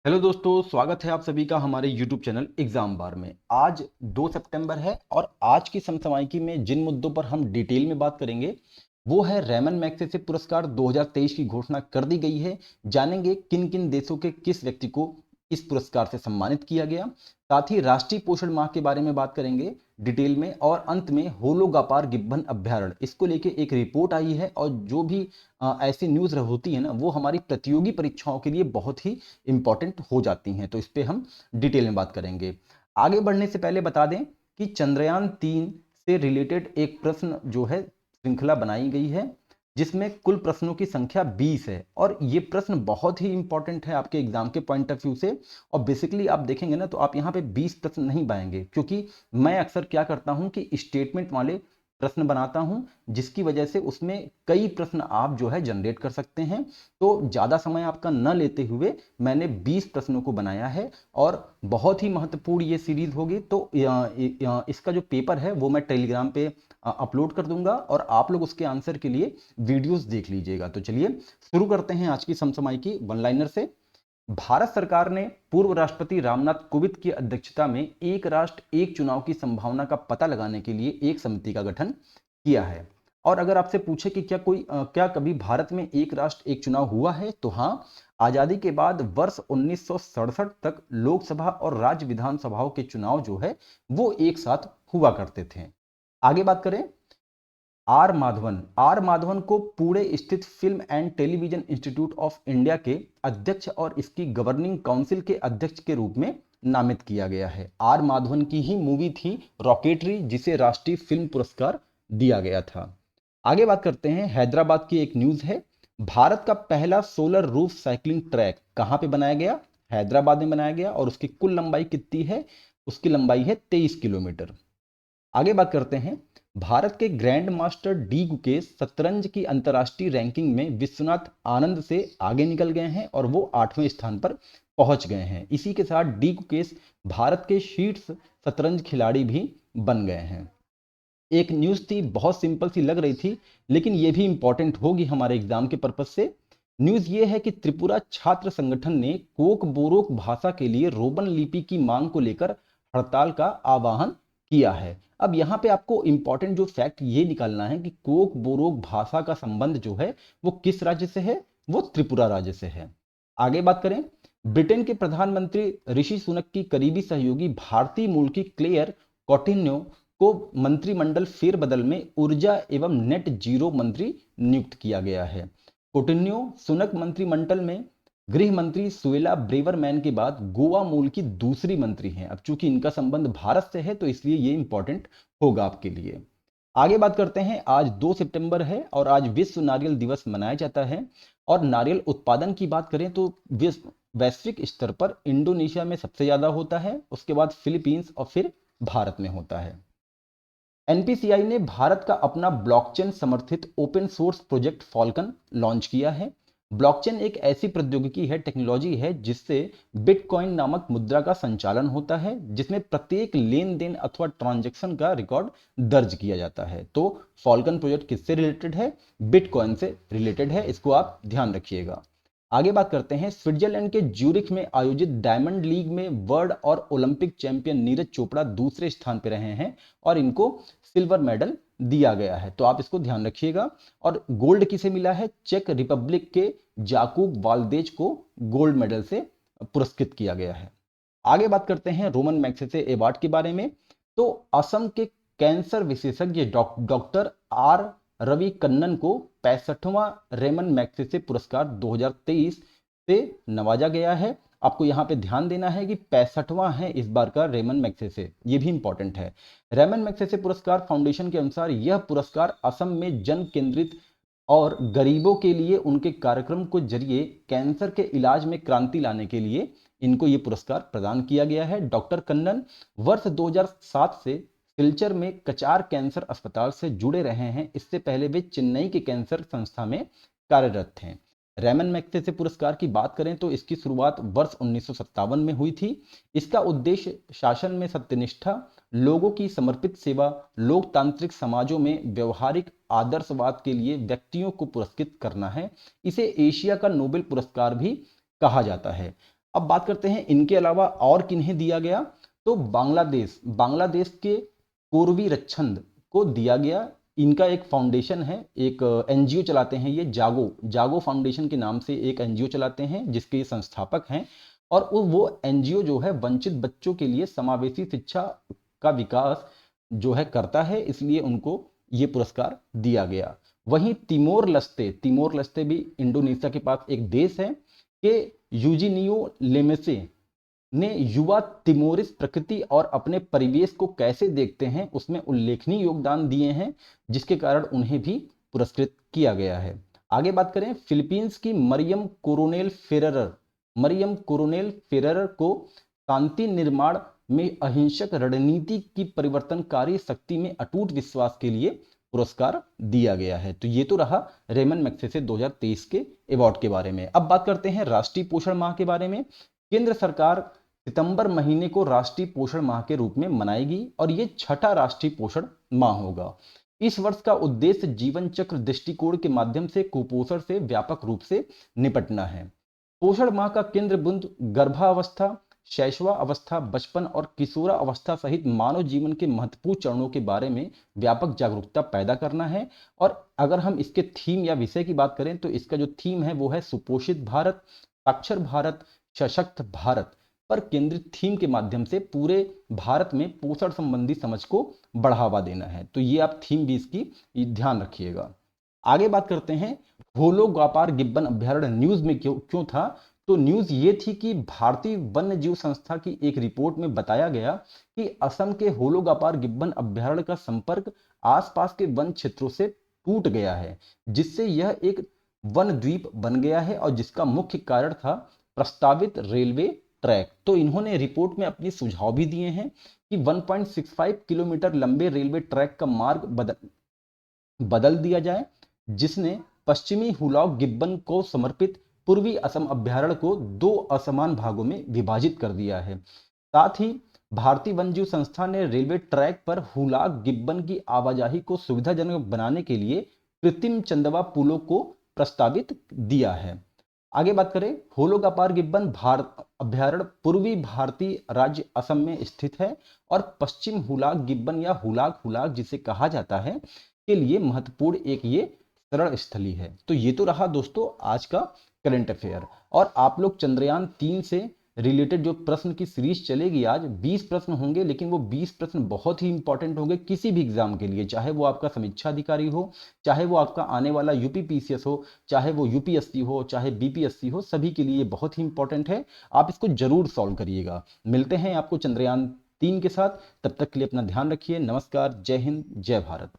Hello दोस्तों, स्वागत है आप सभी का हमारे YouTube चैनल एग्जाम बार में। आज 2 सितंबर है और आज की समसामयिकी में जिन मुद्दों पर हम डिटेल में बात करेंगे वो है रेमन मैग्सेसे पुरस्कार 2023 की घोषणा कर दी गई है। जानेंगे किन किन देशों के किस व्यक्ति को इस पुरस्कार से सम्मानित किया गया। साथ ही राष्ट्रीय पोषण माह के बारे में बात करेंगे डिटेल में, और अंत में होलोगापार गिब्बन अभ्यारण्य, इसको लेके एक रिपोर्ट आई है। और जो भी ऐसी न्यूज़ होती है ना, वो हमारी प्रतियोगी परीक्षाओं के लिए बहुत ही इंपॉर्टेंट हो जाती हैं, तो इस पे हम डिटेल में बात करेंगे। आगे बढ़ने से पहले बता दें कि चंद्रयान 3 से रिलेटेड एक प्रश्न जो है श्रृंखला बनाई गई है, जिसमें कुल प्रश्नों की संख्या 20 है। और ये प्रश्न बहुत ही इंपॉर्टेंट है आपके एग्जाम के पॉइंट ऑफ व्यू से। और बेसिकली आप देखेंगे ना, तो आप यहाँ पे 20 प्रश्न नहीं पाएंगे, क्योंकि मैं अक्सर क्या करता हूँ कि स्टेटमेंट वाले प्रश्न बनाता हूं, जिसकी वजह से उसमें कई प्रश्न आप जो है जनरेट कर सकते हैं। तो ज़्यादा समय आपका न लेते हुए मैंने 20 प्रश्नों को बनाया है, और बहुत ही महत्वपूर्ण ये सीरीज होगी। तो इसका जो पेपर है वो मैं टेलीग्राम पे अपलोड कर दूंगा, और आप लोग उसके आंसर के लिए वीडियोस देख लीजिएगा। तो चलिए शुरू करते हैं आज की समसामयिकी वन लाइनर से। भारत सरकार ने पूर्व राष्ट्रपति रामनाथ कोविंद की अध्यक्षता में एक राष्ट्र एक चुनाव की संभावना का पता लगाने के लिए एक समिति का गठन किया है। और अगर आपसे पूछे कि क्या कभी भारत में एक राष्ट्र एक चुनाव हुआ है, तो हाँ, आजादी के बाद वर्ष 1967 तक लोकसभा और राज्य विधानसभाओं के चुनाव जो है वो एक साथ हुआ करते थे। आगे बात करें, आर माधवन को पुणे स्थित film and television institute of India के अध्यक्ष और इसकी गवर्निंग काउंसिल के अध्यक्ष के रूप में नामित किया गया है। आर माधवन की ही मूवी थी रॉकेटरी, जिसे राष्ट्रीय फिल्म पुरस्कार दिया गया था। आगे बात करते हैं, हैदराबाद की एक न्यूज है। भारत का पहला सोलर रूफ साइकिलिंग ट्रैक कहां पे बनाया गया? हैदराबाद में बनाया गया, और उसकी कुल लंबाई कितनी है? उसकी लंबाई है 23 किलोमीटर। आगे बात करते हैं, भारत के ग्रैंड मास्टर डी गुकेश शतरंज की अंतर्राष्ट्रीय रैंकिंग में विश्वनाथ आनंद से आगे निकल गए हैं, और वो 8वें स्थान पर पहुंच गए हैं। इसी के साथ डी गुकेश भारत के शीर्ष शतरंज खिलाड़ी भी बन गए हैं। एक न्यूज़ थी, बहुत सिंपल सी लग रही थी, लेकिन ये भी इंपॉर्टेंट होगी हमारे एग्जाम के पर्पज से। न्यूज़ ये है कि त्रिपुरा छात्र संगठन ने कोक बोरोक भाषा के लिए रोमन लिपि की मांग को लेकर हड़ताल का आह्वान किया है। अब यहाँ पे आपको इंपॉर्टेंट जो फैक्ट ये निकालना है कि कोक बोरोक भाषा का संबंध जो है वो किस राज्य से है? वो त्रिपुरा राज्य से है। आगे बात करें, ब्रिटेन के प्रधानमंत्री ऋषि सुनक की करीबी सहयोगी भारतीय मूल की क्लेयर कौटिन्हो को मंत्रिमंडल फेरबदल में ऊर्जा एवं नेट जीरो मंत्री नियुक्त किया गया है। कौटिन्हो सुनक मंत्रिमंडल में गृह मंत्री सुएला ब्रेवरमैन के बाद गोवा मूल की दूसरी मंत्री हैं। अब चूंकि इनका संबंध भारत से है, तो इसलिए ये इंपॉर्टेंट होगा आपके लिए। आगे बात करते हैं, आज 2 सितंबर है और आज विश्व नारियल दिवस मनाया जाता है। और नारियल उत्पादन की बात करें तो वैश्विक स्तर पर इंडोनेशिया में सबसे ज्यादा होता है, उसके बाद फिलीपींस, और फिर भारत में होता है। एनपीसीआई ने भारत का अपना ब्लॉकचेन समर्थित open source project Falcon launch किया है। ब्लॉकचेन एक ऐसी प्रौद्योगिकी है, टेक्नोलॉजी है, जिससे बिटकॉइन नामक मुद्रा का संचालन होता है, जिसमें प्रत्येक लेन देन अथवा ट्रांजैक्शन का रिकॉर्ड दर्ज किया जाता है। तो फॉल्कन प्रोजेक्ट किससे रिलेटेड है? बिटकॉइन से रिलेटेड है, इसको आप ध्यान रखिएगा। आगे बात करते हैं, स्विट्जरलैंड के ज्यूरिख में आयोजित डायमंड लीग में वर्ल्ड और ओलंपिक चैंपियन नीरज चोपड़ा दूसरे स्थान पर रहे हैं, और इनको सिल्वर मेडल दिया गया है, तो आप इसको ध्यान रखिएगा। और गोल्ड किसे मिला है? चेक रिपब्लिक के जाकूब वाल्देज को गोल्ड मेडल से पुरस्कृत किया गया है। आगे बात करते हैं रोमन मैग्सेसे अवार्ड के बारे में। तो असम के कैंसर विशेषज्ञ डॉक्टर आर रवि कन्नन को 65वां रेमन मैग्सेसे पुरस्कार 2023 से नवाजा गया है। आपको यहाँ पे ध्यान देना है कि 65वां है इस बार का रेमन मैग्सेसे, ये भी इंपॉर्टेंट है। रेमन मैग्सेसे पुरस्कार फाउंडेशन के अनुसार यह पुरस्कार असम में जन केंद्रित और गरीबों के लिए उनके कार्यक्रम को जरिए कैंसर के इलाज में क्रांति लाने के लिए इनको ये पुरस्कार प्रदान किया गया है। डॉक्टर कन्नन वर्ष 2007 से सिलचर में कचार कैंसर अस्पताल से जुड़े रहे हैं। इससे पहले वे चेन्नई के कैंसर संस्था में कार्यरत थे। रेमन मैग्सेसे पुरस्कार की बात करें तो इसकी शुरुआत वर्ष 1957 में हुई थी। इसका उद्देश्य शासन में सत्यनिष्ठा, लोगों की समर्पित सेवा, लोकतांत्रिक समाजों में व्यवहारिक आदर्शवाद के लिए व्यक्तियों को पुरस्कृत करना है। इसे एशिया का नोबेल पुरस्कार भी कहा जाता है। अब बात करते हैं इनके अलावा और किन्हें दिया गया। तो बांग्लादेश के कोरवी रच्छंद को दिया गया। इनका एक फाउंडेशन है, एक एनजीओ चलाते हैं, ये जागो फाउंडेशन के नाम से एक एनजीओ चलाते हैं जिसके ये संस्थापक हैं। और वो एनजीओ जो है वंचित बच्चों के लिए समावेशी शिक्षा का विकास जो है करता है, इसलिए उनको ये पुरस्कार दिया गया। वहीं तिमोर लस्ते भी इंडोनेशिया के पास एक देश है कि यूजिनियो लेमेसे ने युवा तिमोरिस प्रकृति और अपने परिवेश को कैसे देखते हैं उसमें उल्लेखनीय योगदान दिए हैं, जिसके कारण उन्हें भी पुरस्कृत किया गया है। आगे बात करें, फिलीपींस की मरियम कोरोनेल फेरर को शांति निर्माण में अहिंसक रणनीति की परिवर्तनकारी शक्ति में अटूट विश्वास के लिए पुरस्कार दिया गया है। तो ये तो रहा रेमन मैग्सेसे 2023 के अवार्ड के बारे में। अब बात करते हैं राष्ट्रीय पोषण माह के बारे में। केंद्र सरकार सितंबर महीने को राष्ट्रीय पोषण माह के रूप में मनाएगी और ये छठा राष्ट्रीय पोषण माह होगा। इस वर्ष का उद्देश्य जीवन चक्र दृष्टिकोण के माध्यम से कुपोषण से व्यापक रूप से निपटना है। पोषण माह का केंद्र बिंदु गर्भावस्था, शैशवावस्था, बचपन और किशोरा अवस्था सहित मानव जीवन के महत्वपूर्ण चरणों के बारे में व्यापक जागरूकता पैदा करना है। और अगर हम इसके थीम या विषय की बात करें तो इसका जो थीम है वो है सुपोषित भारत, साक्षर भारत, सशक्त भारत पर केंद्रित थीम के माध्यम से पूरे भारत में पोषण संबंधी समझ को बढ़ावा देना है। तो ये आप थीम भी इसकी ध्यान रखिएगा। आगे बात करते हैं, होलो गापार गिब्बन अभ्यारण्य न्यूज में क्यों था। तो न्यूज ये थी कि भारतीय वन्य जीव संस्था की एक रिपोर्ट में बताया गया कि असम के होलो गापार गिब्बन अभ्यारण्य का संपर्क आसपास के वन क्षेत्रों से टूट गया है, जिससे यह एक वन द्वीप बन गया है और जिसका मुख्य कारण था प्रस्तावित रेलवे ट्रैक। तो इन्होंने रिपोर्ट में अपने सुझाव भी दिए हैं कि 1.65 किलोमीटर लंबे रेलवे ट्रैक का मार्ग बदल दिया जाए, जिसने पश्चिमी हुलॉक गिब्बन को समर्पित पूर्वी असम अभ्यारण्य को 2 असमान भागों में विभाजित कर दिया है। साथ ही भारतीय वन्यजीव संस्था ने रेलवे ट्रैक पर हुलाक गिब्बन की आवाजाही को सुविधाजनक बनाने के लिए कृत्रिम चंदवा पुलों को प्रस्तावित दिया है। आगे बात करें, होलो गापार गिब्बन अभ्यारण्य पूर्वी भारतीय राज्य असम में स्थित है और पश्चिम हुलाक गिब्बन या हुलाक जिसे कहा जाता है के लिए महत्वपूर्ण एक ये शरण स्थली है। तो ये तो रहा दोस्तों आज का करंट अफेयर। और आप लोग चंद्रयान 3 से रिलेटेड जो प्रश्न की सीरीज चलेगी, आज 20 प्रश्न होंगे, लेकिन वो 20 प्रश्न बहुत ही इंपॉर्टेंट होंगे किसी भी एग्जाम के लिए, चाहे वो आपका समीक्षा अधिकारी हो, चाहे वो आपका आने वाला यूपीपीसीएस हो, चाहे वो यूपीएससी हो, चाहे बीपीएससी हो, सभी के लिए बहुत ही इंपॉर्टेंट है। आप इसको जरूर सॉल्व करिएगा। मिलते हैं आपको चंद्रयान 3 के साथ, तब तक के लिए अपना ध्यान रखिए। नमस्कार, जय हिंद, जय भारत।